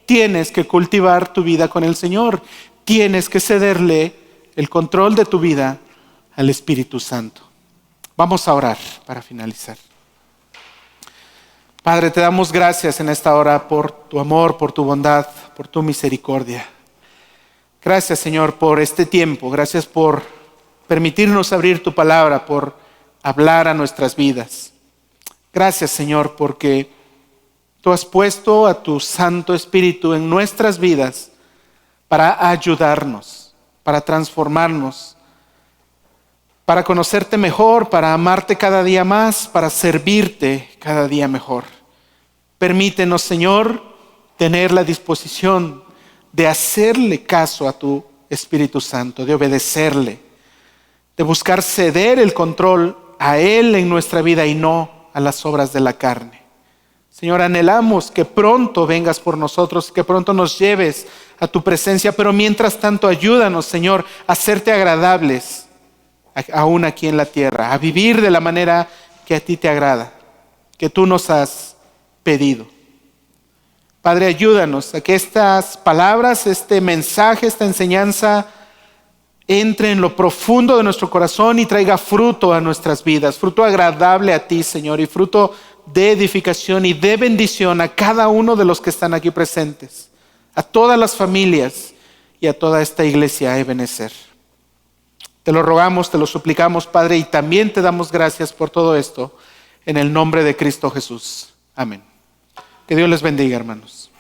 Tienes que cultivar tu vida con el Señor. Tienes que cederle el control de tu vida al Espíritu Santo. Vamos a orar para finalizar. Padre, te damos gracias en esta hora por tu amor, por tu bondad, por tu misericordia. Gracias, Señor, por este tiempo. Gracias por permitirnos abrir tu palabra, por hablar a nuestras vidas. Gracias, Señor, porque tú has puesto a tu Santo Espíritu en nuestras vidas para ayudarnos, para transformarnos, para conocerte mejor, para amarte cada día más, para servirte cada día mejor. Permítenos, Señor, tener la disposición de hacerle caso a tu Espíritu Santo, de obedecerle, de buscar ceder el control a Él en nuestra vida y no a las obras de la carne. Señor, anhelamos que pronto vengas por nosotros, que pronto nos lleves a tu presencia, pero mientras tanto ayúdanos, Señor, a hacerte agradables aún aquí en la tierra, a vivir de la manera que a ti te agrada, que tú nos has pedido. Padre, ayúdanos a que estas palabras, este mensaje, esta enseñanza entre en lo profundo de nuestro corazón y traiga fruto a nuestras vidas, fruto agradable a ti, Señor, y fruto de edificación y de bendición a cada uno de los que están aquí presentes, a todas las familias y a toda esta iglesia Ebenezer. Te lo rogamos, te lo suplicamos, Padre, y también te damos gracias por todo esto en el nombre de Cristo Jesús. Amén. Que Dios les bendiga, hermanos.